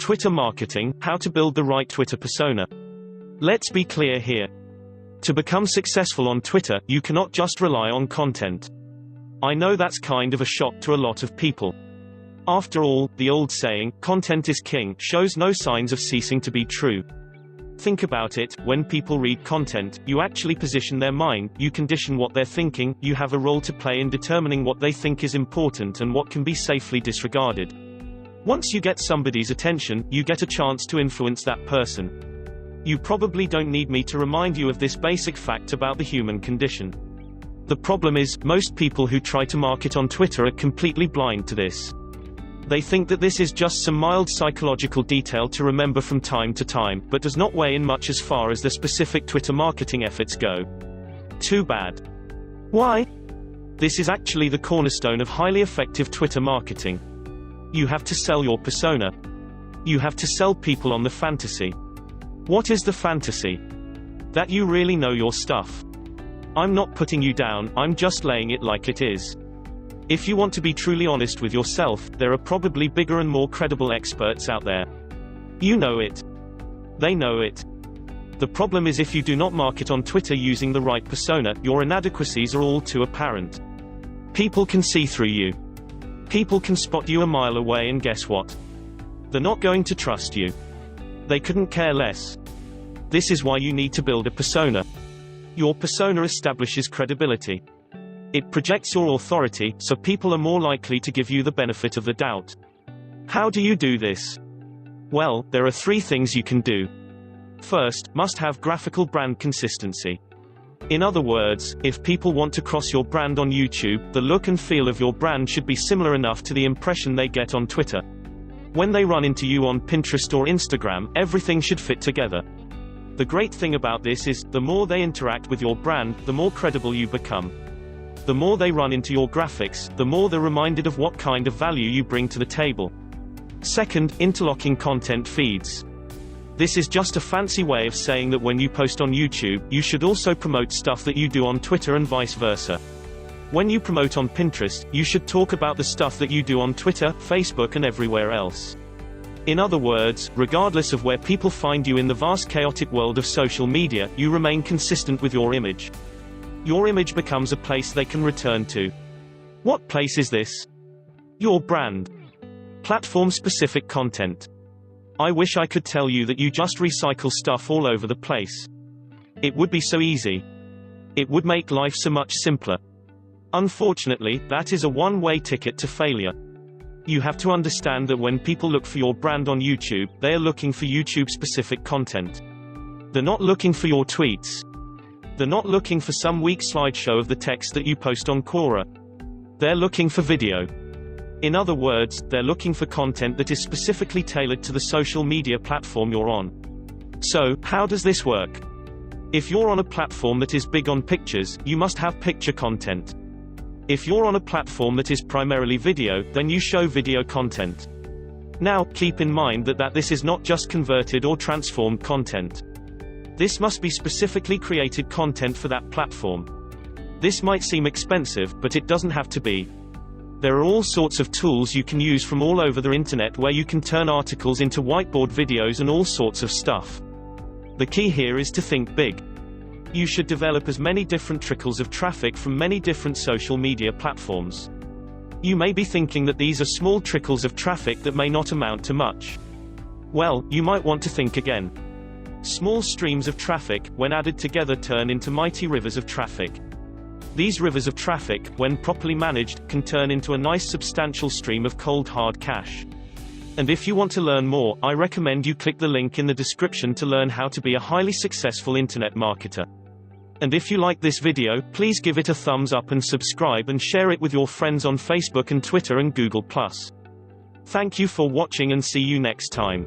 Twitter marketing, how to build the right Twitter persona. Let's be clear here. To become successful on Twitter, you cannot just rely on content. I know that's kind of a shock to a lot of people. After all, the old saying, content is king, shows no signs of ceasing to be true. Think about it, when people read content, you actually position their mind, you condition what they're thinking, you have a role to play in determining what they think is important and what can be safely disregarded. Once you get somebody's attention, you get a chance to influence that person. You probably don't need me to remind you of this basic fact about the human condition. The problem is, most people who try to market on Twitter are completely blind to this. They think that this is just some mild psychological detail to remember from time to time, but does not weigh in much as far as their specific Twitter marketing efforts go. Too bad. Why? This is actually the cornerstone of highly effective Twitter marketing. You have to sell your persona. You have to sell people on the fantasy. What is the fantasy? That you really know your stuff. I'm not putting you down, I'm just laying it like it is. If you want to be truly honest with yourself, there are probably bigger and more credible experts out there. You know it. They know it. The problem is if you do not market on Twitter using the right persona, your inadequacies are all too apparent. People can see through you. People can spot you a mile away, and guess what? They're not going to trust you. They couldn't care less. This is why you need to build a persona. Your persona establishes credibility. It projects your authority, so people are more likely to give you the benefit of the doubt. How do you do this? Well, there are 3 things you can do. First, must have graphical brand consistency. In other words, if people want to cross your brand on YouTube, the look and feel of your brand should be similar enough to the impression they get on Twitter. When they run into you on Pinterest or Instagram, everything should fit together. The great thing about this is, the more they interact with your brand, the more credible you become. The more they run into your graphics, the more they're reminded of what kind of value you bring to the table. Second, interlocking content feeds. This is just a fancy way of saying that when you post on YouTube, you should also promote stuff that you do on Twitter and vice versa. When you promote on Pinterest, you should talk about the stuff that you do on Twitter, Facebook and everywhere else. In other words, regardless of where people find you in the vast chaotic world of social media, you remain consistent with your image. Your image becomes a place they can return to. What place is this? Your brand. Platform-specific content. I wish I could tell you that you just recycle stuff all over the place. It would be so easy. It would make life so much simpler. Unfortunately, that is a one-way ticket to failure. You have to understand that when people look for your brand on YouTube, they are looking for YouTube-specific content. They're not looking for your tweets. They're not looking for some weak slideshow of the text that you post on Quora. They're looking for video. In other words, they're looking for content that is specifically tailored to the social media platform you're on. So, how does this work? If you're on a platform that is big on pictures, you must have picture content. If you're on a platform that is primarily video, then you show video content. Now, keep in mind that this is not just converted or transformed content. This must be specifically created content for that platform. This might seem expensive, but it doesn't have to be. There are all sorts of tools you can use from all over the internet where you can turn articles into whiteboard videos and all sorts of stuff. The key here is to think big. You should develop as many different trickles of traffic from many different social media platforms. You may be thinking that these are small trickles of traffic that may not amount to much. Well, you might want to think again. Small streams of traffic, when added together, turn into mighty rivers of traffic. These rivers of traffic, when properly managed, can turn into a nice substantial stream of cold hard cash. And if you want to learn more, I recommend you click the link in the description to learn how to be a highly successful internet marketer. And if you like this video, please give it a thumbs up and subscribe and share it with your friends on Facebook and Twitter and Google+. Thank you for watching and see you next time.